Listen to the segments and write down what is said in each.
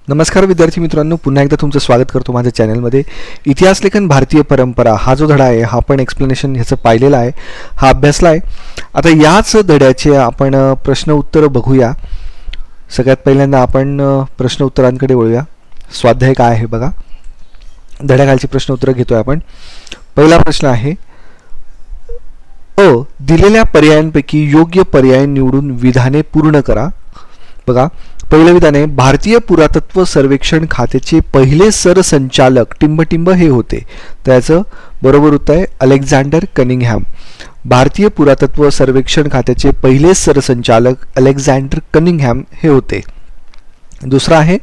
नमस्कार विद्यार्थी मित्रांनो, पुन्हा एकदा तुमचं स्वागत करतो माझ्या चॅनलमध्ये. इतिहास लेखन भारतीय परंपरा हा जो धडा आहे हा आपण एक्सप्लेनेशन ह्याचं पाहिलेला आहे, हा अभ्यासला आहे. आता याच धड्याचे आपण प्रश्न उत्तर बघूया. सगळ्यात पहिल्यांदा आपण प्रश्न उत्तरांकडे वळूया. स्वाध्याय काय आहे बघा, धड्याखालची प्रश्न उत्तर घेतोय आपण. पहिला प्रश्न आहे, दिलेल्या पर्यायांपैकी योग्य पर्याय निवडून विधाने पूर्ण करा. बघा, पहिलं विधान आहे, भारतीय पुरातत्व सर्वेक्षण खात्याचे पहिले सरसंचालक टिंबटिंब हे होते. त्याचं बरोबर उत्तर आहे अलेक्झांडर कनिंगहॅम. भारतीय पुरातत्व सर्वेक्षण खात्याचे पहिले सरसंचालक अलेक्झांडर कनिंगहॅम हे होते. दुसरा आहे,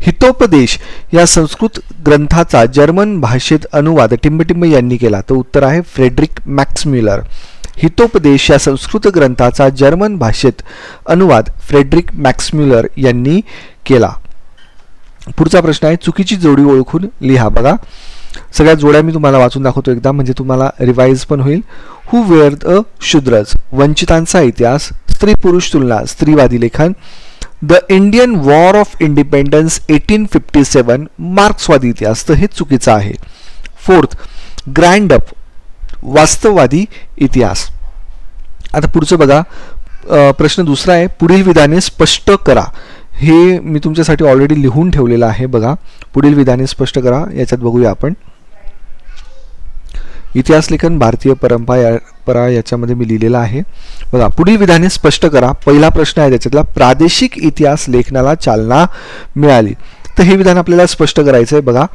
हितोपदेश या संस्कृत ग्रंथाचा जर्मन भाषेत अनुवाद टिंबटिंब यांनी केला. तर उत्तर आहे फ्रेडरिक मॅक्सम्युलर. हितोपदेश या संस्कृत ग्रंथाचा जर्मन भाषेत अनुवाद फ्रेडरिक मॅक्सम्युलर यांनी केला. पुढचा प्रश्न आहे, चुकीची जोडी ओळखून लिहा. बघा, सगळ्या जोड्या मी तुम्हाला वाचून दाखवतो एकदा, म्हणजे तुम्हाला रिवाइज पण होईल. हु वेअर द शूद्रज, वंचितांचा इतिहास, स्त्री पुरुष तुलना, स्त्रीवादी लेखन, the Indian war of independence 1857, मार्क्सवादी इतिहास. तर हे चुकीचं आहे. फोर्थ, ग्रँड अप, वास्तववादी इतिहास. आता पुढचं बघा, प्रश्न दुसरा आहे, पुढील विधाने स्पष्ट करा. हे मी तुमच्यासाठी ऑलरेडी लिहून ठेवलेलं आहे. बघा, पुढील विधाने स्पष्ट करा. याच्यात बघूया आपण. इतिहास लेखन भारतीय परंपरा याच्यामध्ये मी लिहिलेला आहे. बघा, पुढील विधाने स्पष्ट करा. पहिला प्रश्न आहे त्याच्यातला, प्रादेशिक इतिहास लेखनाला चालना मिळाली. तर हे विधान आपल्याला स्पष्ट करायचं आहे. बघा,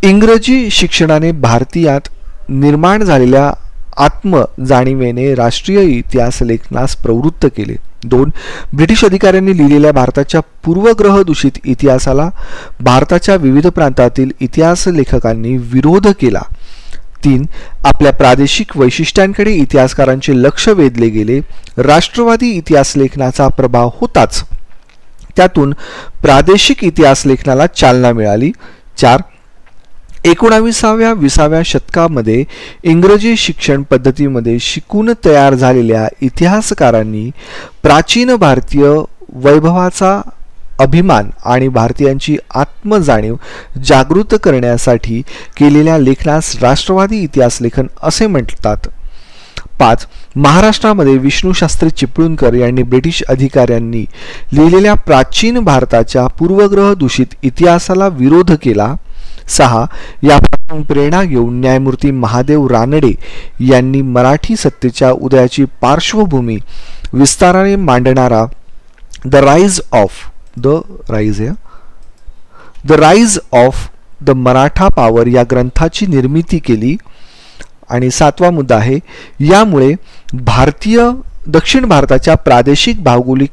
इंग्रजी शिक्षणाने भारतीयात निर्माण झालेल्या आत्मजाणीवेने राष्ट्रीय इतिहास लेखनास प्रवृत्त केले. 2. ब्रिटिश अधिकाऱ्यांनी लिहिलेल्या भारताच्या पूर्वग्रह दूषित इतिहासाला भारताच्या विविध प्रांतातील इतिहास लेखकांनी विरोध केला. 3. आपल्या प्रादेशिक वैशिष्ट्यांकडे इतिहासकारांचे लक्ष वेधले गेले. राष्ट्रवादी इतिहास लेखनाचा प्रभाव होताच त्यातून प्रादेशिक इतिहास लेखनाला चालना मिळाली. 4. 19व्या-20व्या शतकामध्ये इंग्रजी शिक्षण पद्धतीमध्ये शिकून तयार झालेल्या इतिहासकारांनी प्राचीन भारतीय वैभवाचा अभिमान आणि भारतीयांची आत्मजाणीव जागृत करण्यासाठी केलेल्या लेखनास राष्ट्रवादी इतिहास लेखन असे म्हणतात. 5. महाराष्ट्रामध्ये विष्णुशास्त्री चिपळूणकर यांनी ब्रिटिश अधिकाऱ्यांनी लिहिलेल्या प्राचीन भारताच्या पूर्वग्रह दूषित इतिहासाला विरोध केला. 6. यापासून प्रेरणा घेऊन न्यायमूर्ती महादेव रानडे यांनी मराठी सत्तेच्या उदयाची पार्श्वभूमी विस्ताराने मांडणारा the rise of the Maratha power या ग्रंथाची निर्मिती केली. आणि 7वा मुद्दा आहे, यामुळे दक्षिण भारताच्या प्रादेशिक भौगोलिक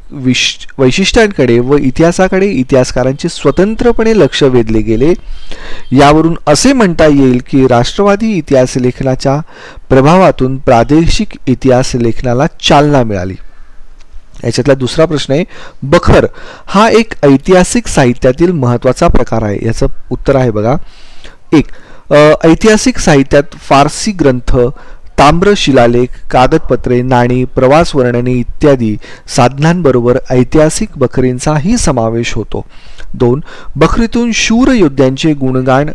वैशिष्ट्यांकडे व इतिहासाकडे इतिहासकारांचे स्वतंत्रपणे लक्ष वेधले गेले. यावरून असे म्हणता येईल की राष्ट्रवादी इतिहास लेखनाच्या प्रभावातून प्रादेशिक इतिहास लेखनाला चालना मिळाली. याच्यातला दुसरा प्रश्न आहे, बखर हा एक ऐतिहासिक साहित्यातील महत्त्वाचा प्रकार आहे. याचं उत्तर आहे बघा. 1. ऐतिहासिक साहित्यात फारसी ग्रंथ, ताम्र शिलालेख, कागदपत्रे, नाणी, प्रवास वर्णने इत्यादी साधनांबरोबर ऐतिहासिक बखरींचाही समावेश होतो. 2. बखरीतून शूर योद्ध्यांचे गुणगान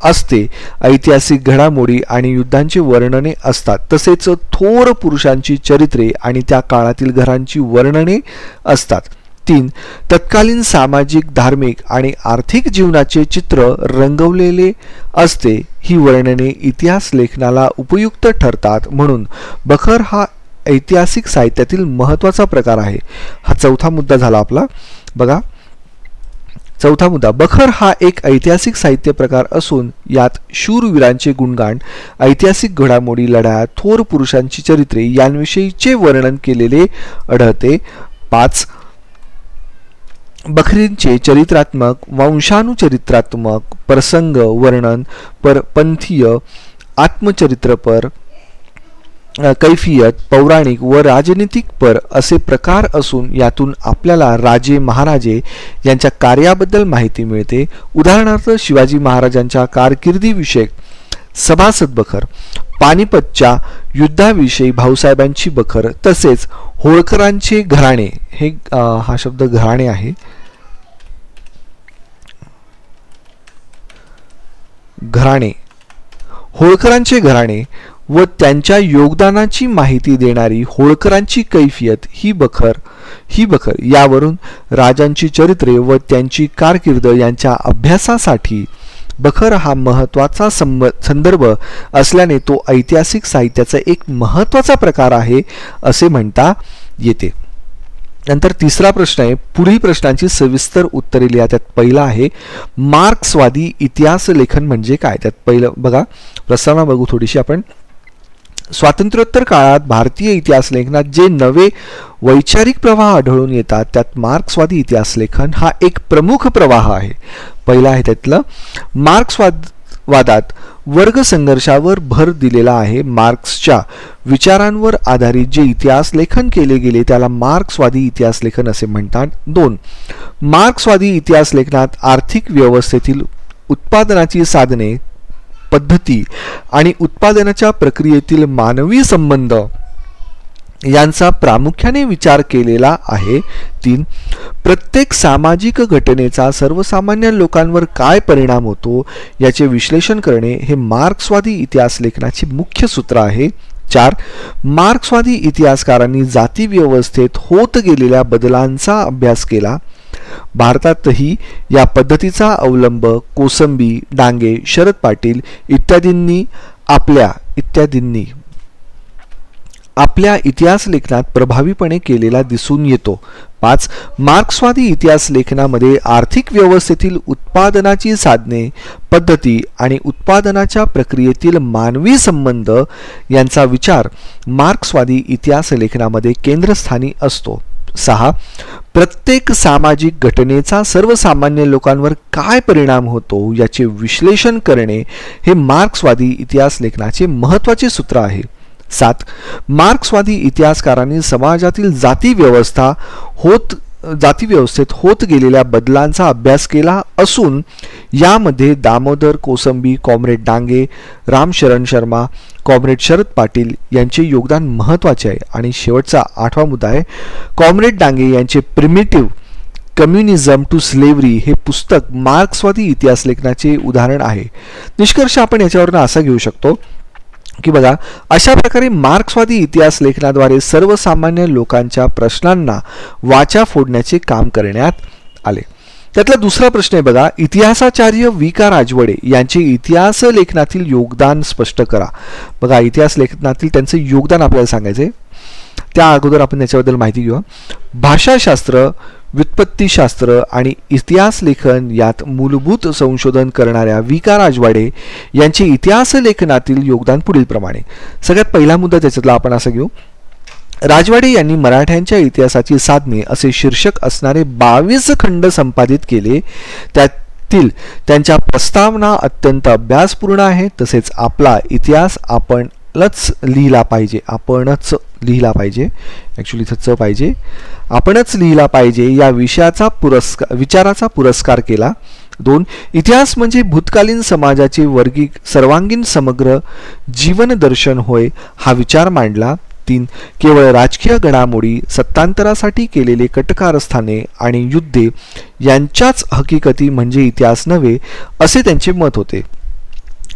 असते. ऐतिहासिक घडामोडी आणि युद्धांची वर्णने असतात. तसेच थोर पुरुषांची चरित्रे आणि त्या काळातील घरांची वर्णने असतात. 3. तत्कालीन सामाजिक, धार्मिक आणि आर्थिक जीवनाचे चित्र रंगवलेले असते. ही वर्णने इतिहास लेखनाला उपयुक्त ठरतात. म्हणून बखर हा ऐतिहासिक साहित्यातील महत्त्वाचा प्रकार आहे. हा चौथा मुद्दा झाला आपला. बघा, चौथा मुद्दा, बखर हा एक ऐतिहासिक साहित्य प्रकार असून यात शूरवीरांचे गुणगान, ऐतिहासिक घडामोडी, लढाया, थोर पुरुषांची चरित्रे यांविषयीचे वर्णन केलेले आढळते. 5. बखरींचे चरित्रात्मक, वंशानुचरित्रात्मक, प्रसंग वर्णन, पंथीय, आत्मचरित्रपर, कैफियत, पौराणिक व राजनीतिकपर असे प्रकार असून यातून आपल्याला राजे महाराजे यांच्या कार्याबद्दल माहिती मिळते. उदाहरणार्थ शिवाजी महाराजांच्या कारकिर्दीविषयक सभासद बखर, पानिपतच्या युद्धाविषयी भाऊसाहेबांची बखर, तसेच होळकरांचे घराणे, हे हा शब्द घराणे आहे, घराणे, होळकरांचे घराणे व त्यांच्या योगदानाची माहिती देणारी होळकरांची कैफियत ही बखर यावरून राजांची चरित्रे व त्यांची कारकीर्द यांच्या अभ्यासासाठी बखर हा महत्त्वाचा संदर्भ असल्याने तो ऐतिहासिक साहित्याचा एक महत्त्वाचा प्रकार आहे असे म्हणता येते. नंतर तिसरा प्रश्न आहे, पुढील प्रश्नांची सविस्तर उत्तरे लिहा. त्यात पहिला आहे मार्क्सवादी इतिहास लेखन म्हणजे काय. त्यात पहिलं बघा, प्रस्तावना बघू थोडीशी आपण. स्वातंत्र्योत्तर काळात भारतीय इतिहास लेखनात जे नवे वैचारिक प्रवाह आढळून येतात त्यात मार्क्सवादी इतिहास लेखन हा एक प्रमुख प्रवाह आहे. पहिला आहे त्यातलं, मार्क्सवादात वर्ग संघर्षावर भर दिलेला आहे. मार्क्सच्या विचारांवर आधारित जे इतिहास लेखन केले गेले त्याला मार्क्सवादी इतिहास लेखन असे म्हणतात. 2. मार्क्सवादी इतिहास लेखनात आर्थिक व्यवस्थेतील उत्पादनाची साधने, पद्धती आणि उत्पादनाच्या प्रक्रियेतील मानवी संबंध यांचा प्रामुख्याने विचार केलेला आहे. 3. प्रत्येक सामाजिक घटनेचा सर्वसामान्य लोकांवर काय परिणाम होतो याचे विश्लेषण करणे हे मार्क्सवादी इतिहास लेखनाचे मुख्य सूत्र आहे. 4. मार्क्सवादी इतिहासकारांनी जाती व्यवस्थेत होत गेलेल्या बदलांचा अभ्यास केला. भारतातही या पद्धतीचा अवलंब कोसंबी, डांगे, शरद पाटील इत्यादींनी आपल्या इतिहास लेखनात प्रभावीपणे केलेला दिसून येतो. 5. मार्क्सवादी इतिहास लेखनामध्ये आर्थिक व्यवस्थेतील उत्पादनाची साधने, पद्धती आणि उत्पादनाच्या प्रक्रियेतील मानवी संबंध यांचा विचार मार्क्सवादी इतिहास लेखनामध्ये केंद्रस्थानी असतो. 6. प्रत्येक सामाजिक घटनेचा सर्वसामान्य लोकांवर काय परिणाम होतो याचे विश्लेषण करणे हे मार्क्सवादी इतिहास लेखनाचे महत्त्वाचे सूत्र आहे. 7. मार्क्सवादी इतिहासकारांनी समाजातील जाती व्यवस्थेत होत गेलेल्या बदलांचा अभ्यास केला असून यामध्ये दामोदर कोसंबी, कॉम्रेड डांगे, रामशरण शर्मा, कॉम्रेड शरद पाटील यांचे योगदान महत्त्वाचे आहे. आणि शेवटचा 8वा मुद्दा आहे, कॉम्रेड डांगे यांचे प्रिमिटिव्ह कम्युनिझम टू स्लेव्हरी हे पुस्तक मार्क्सवादी इतिहास लेखनाचे उदाहरण आहे. निष्कर्ष आपण याच्यावरून असा घेऊ शकतो की बघा, अशा प्रकारे मार्क्सवादी इतिहास लेखनाद्वारे सर्वसामान्य लोकांच्या प्रश्नांना वाचा फोडण्याचे काम करण्यात आले. त्यातला दुसरा प्रश्न आहे बघा, इतिहासाचार्य वी.का. राजवडे यांचे इतिहास लेखनातील योगदान स्पष्ट करा. बघा, इतिहास लेखनातील त्यांचे योगदान आपल्याला सांगायचे. त्या अगोदर आपण याच्याबद्दल माहिती घेऊ. भाषाशास्त्र, व्युत्पत्तीशास्त्र आणि इतिहास लेखन यात मूलभूत संशोधन करणाऱ्या वी.का. राजवाडे यांचे इतिहास लेखनातील योगदान पुढील प्रमाणे. सगळ्यात पहिला मुद्दा त्याच्यातला आपण असं घेऊ, राजवाडे यांनी मराठ्यांच्या इतिहासाची साधने असे शीर्षक असणारे 22 खंड संपादित केले. त्यातील त्यांच्या प्रस्तावना अत्यंत अभ्यासपूर्ण आहे. तसेच आपला इतिहास आपणच लिहिला पाहिजे ॲक्च्युली इथं च पाहिजे, आपणच लिहिला पाहिजे या विचाराचा पुरस्कार केला. 2. इतिहास म्हणजे भूतकालीन समाजाचे सर्वांगीण समग्र जीवन दर्शन होय हा विचार मांडला. 3. केवळ राजकीय घडामोडी, सत्तांतरासाठी केलेले कटकारस्थाने आणि युद्धे यांच्याच हकीकती म्हणजे इतिहास नव्हे असे त्यांचे मत होते.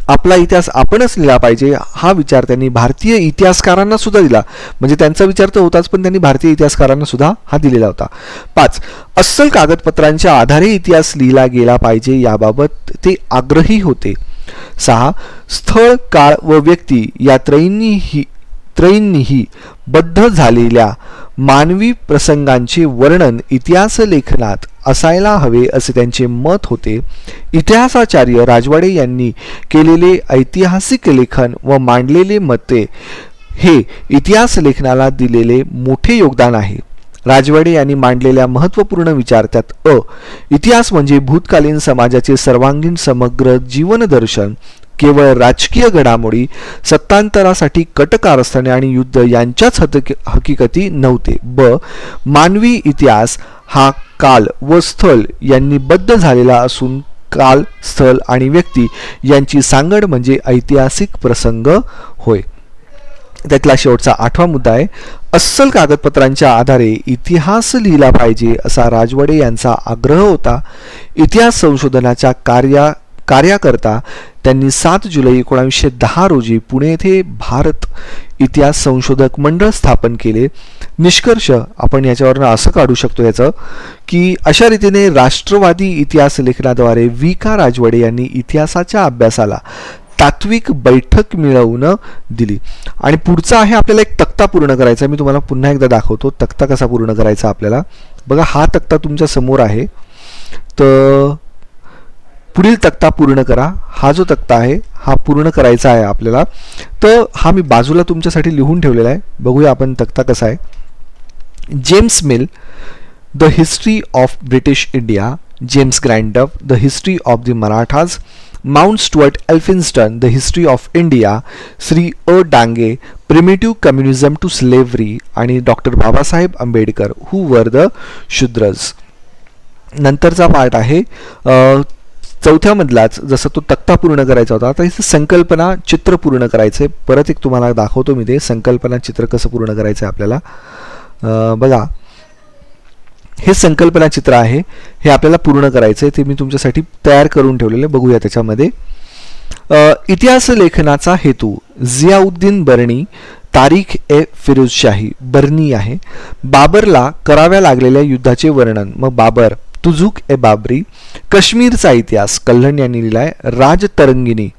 आपला इतिहास आपणच लिहिला पाहिजे हा विचार त्यांनी भारतीय इतिहासकारांना सुद्धा दिला. म्हणजे त्यांचा विचार तर होताच, पण त्यांनी भारतीय इतिहासकारांना सुद्धा हा दिलेला होता. 5. अस्सल कागदपत्रांच्या आधारे इतिहास लिहिला गेला पाहिजे याबाबत ते आग्रही होते. 6. स्थळ, काळ व व्यक्ती या त्रयींनीही बद्ध झालेल्या मानवी प्रसंगांचे वर्णन इतिहास लेखनात असायला हवे असे त्यांचे मत होते. इतिहासाचार्य राजवाडे यांनी केलेले ऐतिहासिक लेखन व मांडलेले मते हे इतिहास लेखनाला दिलेले मोठे योगदान आहे. राजवाडे यांनी मांडलेल्या महत्त्वपूर्ण विचार त्यात इतिहास म्हणजे भूतकालीन समाजाचे सर्वांगीण समग्र जीवनदर्शन, केवळ राजकीय घडामोडी, सत्तांतरासाठी कटकारस्थाने आणि युद्ध यांच्याच हकीकती नव्हते. मानवी इतिहास हा काल व स्थळ यांनी बद्ध झालेला असून काल, स्थळ आणि व्यक्ती यांची सांगड म्हणजे ऐतिहासिक प्रसंग होय. त्यातला शेवटचा 8वा मुद्दा आहे, अस्सल कागदपत्रांच्या आधारे इतिहास लिहिला पाहिजे असा राजवाडे यांचा आग्रह होता. इतिहास संशोधनाच्या कार्याकरता त्यांनी 7 जुलै 1910 रोजी पुणे येथे भारत इतिहास संशोधक मंडळ स्थापन केले. निष्कर्ष आपण याच्यावरून असं काढू शकतो याचं की अशा रीतीने राष्ट्रवादी इतिहास लेखनाद्वारे V.K. राजवाडे यांनी इतिहासाच्या अभ्यासाला तात्विक बैठक मिळवून दिली. आणि पुढचा आहे आपल्याला एक तक्ता पूर्ण करायचा. मी तुम्हाला पुन्हा एकदा दाखवतो तक्ता कसा पूर्ण करायचा आपल्याला. बघा हा तक्ता तुमच्या समोर आहे. तर पुढील तक्ता पूर्ण करा. हा जो तक्ता आहे हा पूर्ण करायचा आहे आपल्याला. तर हा मी बाजूला तुमच्यासाठी लिहून ठेवलेला आहे. बघूया आपण तक्ता कसा आहे. James Mill the history of British India, James Grant Duff the history of the Marathas, Mountstuart Elphinstone the history of India, Shri A Dange primitive communism to slavery आणि doctor Babasaheb Ambedkar who were the शूद्रज. नंतरचा पार्ट आहे चौथ्यामधलाच. जसं तो तक्ता पूर्ण करायचा होता आता इथे संकल्पना चित्र पूर्ण करायचं आहे. परत एक तुम्हाला दाखवतो मी ते संकल्पना चित्र कसं पूर्ण करायचं आहे आपल्याला. बघा हे संकल्पना चित्र आहे. हे आपल्याला पूर्ण करायचं आहे. ते मी तुमच्यासाठी तयार करून ठेवलेलं. बघूया त्याच्यामध्ये. इतिहास लेखनाचा हेतू जियाउद्दीन बर्नी, तारीख ए फिरोजशाही बर्नी आहे. बाबरला कराव्या लागलेल्या युद्धाचे वर्णन, मग बाबर, तुझुक ए बाबरी, काश्मीरचा इतिहास कल्हण यांनी लिहिलाय. राजतरंगिणी,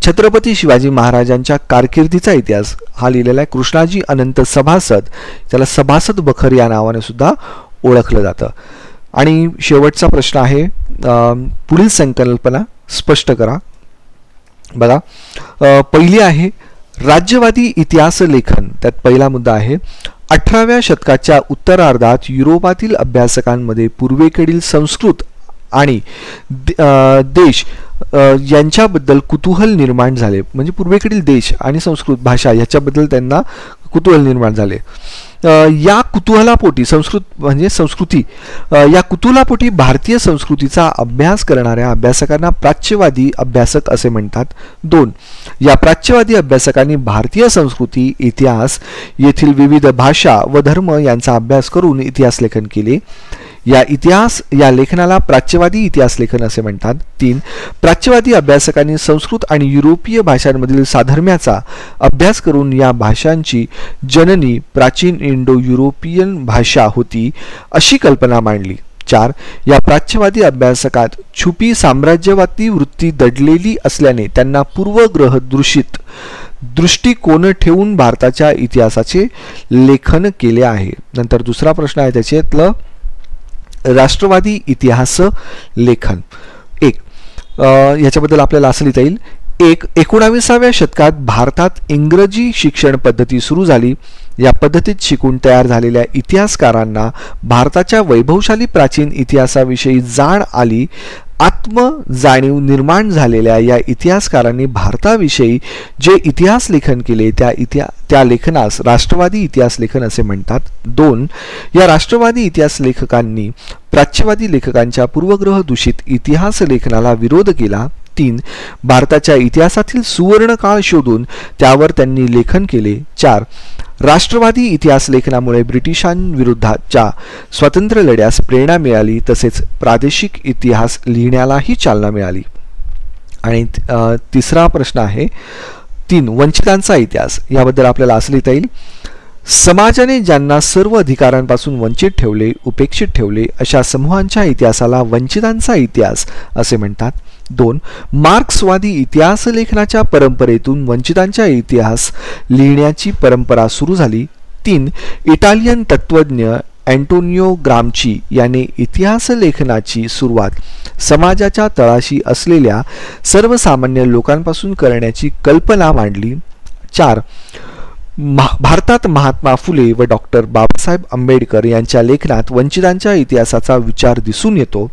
छत्रपती शिवाजी महाराजांच्या कारकिर्दीचा इतिहास हा लिहिलेला आहे कृष्णाजी अनंत सभासद, त्याला सभासद बखर या नावाने सुद्धा ओळखलं जातं. आणि शेवटचा प्रश्न आहे पुढील संकल्पना स्पष्ट करा. बघा पहिली आहे राज्यवादी इतिहास लेखन. त्यात पहिला मुद्दा आहे 18व्या शतकाच्या उत्तरार्धात युरोपातील अभ्यासकांमध्ये पूर्वेकडील संस्कृत आणि देश यांच्याबद्दल कुतूहल निर्माण झाले. म्हणजे पूर्वेकडील देश आणि संस्कृत भाषा याच्याबद्दल त्यांना कुतूहल निर्माण झाले. या कुतूहलापोटी संस्कृत म्हणजे संस्कृती या कुतूहलापोटी भारतीय संस्कृतीचा अभ्यास करणाऱ्या अभ्यासकांना प्राच्यवादी अभ्यासक असे म्हणतात. 2. या प्राच्यवादी अभ्यासकांनी भारतीय संस्कृती, इतिहास, येथील विविध भाषा व धर्म यांचा अभ्यास करून इतिहास लेखन केले. या लेखनाला प्राच्यवादी इतिहास लेखन असे म्हणतात. 3. प्राच्यवादी अभ्यासकांनी संस्कृत आणि युरोपीय भाषांमधील साधर्म्याचा अभ्यास करून या भाषांची जननी प्राचीन इंडो युरोपियन भाषा होती अशी कल्पना मांडली. 4. या प्राच्यवादी अभ्यासकात छुपी साम्राज्यवादी वृत्ती दडलेली असल्याने त्यांना पूर्वग्रह दूषित दृष्टिकोन ठेवून भारताच्या इतिहासाचे लेखन केले आहे. नंतर दुसरा प्रश्न आहे त्याच्यातलं राष्ट्रवादी इतिहास लेखन. 1. याच्याबद्दल आपल्याला असं लिहिता येईल. 1. 19व्या शतकात भारतात इंग्रजी शिक्षण पद्धती सुरू झाली. या पद्धतीत शिकून तयार झालेल्या इतिहासकारांना भारताच्या वैभवशाली प्राचीन इतिहासाविषयी जाण आली. आत्मजाणीव निर्माण झालेल्या या इतिहासकारांनी भारताविषयी जे इतिहास लेखन केले त्या लेखनास राष्ट्रवादी इतिहास लेखन असे म्हणतात. 2. या राष्ट्रवादी इतिहास लेखकांनी प्राच्यवादी लेखकांच्या पूर्वग्रह दूषित इतिहास लेखनाला विरोध केला. 3. भारताच्या इतिहासातील सुवर्ण काळ शोधून त्यावर त्यांनी लेखन केले. 4. राष्ट्रवादी इतिहास लेखनामुळे ब्रिटिशांविरुद्धच्या स्वातंत्र्य लढ्यास प्रेरणा मिळाली तसेच प्रादेशिक इतिहास लिहिण्यालाही चालना मिळाली. आणि तिसरा प्रश्न आहे 3. वंचितांचा इतिहास. याबद्दल आपल्याला असं लिहिता येईल. समाजाने ज्यांना सर्व अधिकारांपासून वंचित ठेवले, उपेक्षित ठेवले अशा समूहांच्या इतिहासाला वंचितांचा इतिहास असे म्हणतात. 2. मार्क्सवादी इतिहास लेखनाच्या परंपरेतून वंचितांचा इतिहास लिहिण्याची परंपरा सुरू झाली. 3. इटालियन तत्त्वज्ञ अँटोनियो ग्रामची याने इतिहास लेखनाची सुरुवात समाजाच्या तळाशी असलेल्या सर्वसामान्य लोकांपासून करण्याची कल्पना मांडली. 4. भारतात महात्मा फुले व डॉक्टर बाबासाहेब आंबेडकर यांच्या लेखनात वंचितांच्या इतिहासाचा विचार दिसून येतो.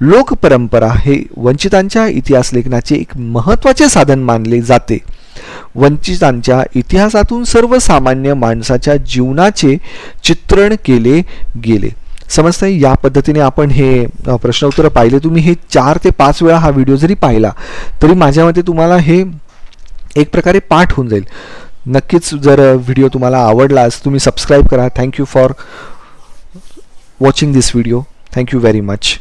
लोकपरंपरा हे वंचितांच्या इतिहास लेखनाचे एक महत्त्वाचे साधन मानले जाते. वंचितांच्या इतिहासातून सर्वसामान्य माणसाच्या जीवनाचे चित्रण केले गेले. समजतंय. या पद्धतीने आपण हे प्रश्न उत्तर पाहिले. तुम्ही हे 4 ते 5 वेळा हा व्हिडिओ जरी पाहिला तरी माझ्या मते तुम्हाला हे एक प्रकारे पाठ होऊन जाईल. नक्कीच जर व्हिडिओ तुम्हाला आवडला तर तुम्ही सबस्क्राईब करा. Thank you for watching this video. Thank you very much.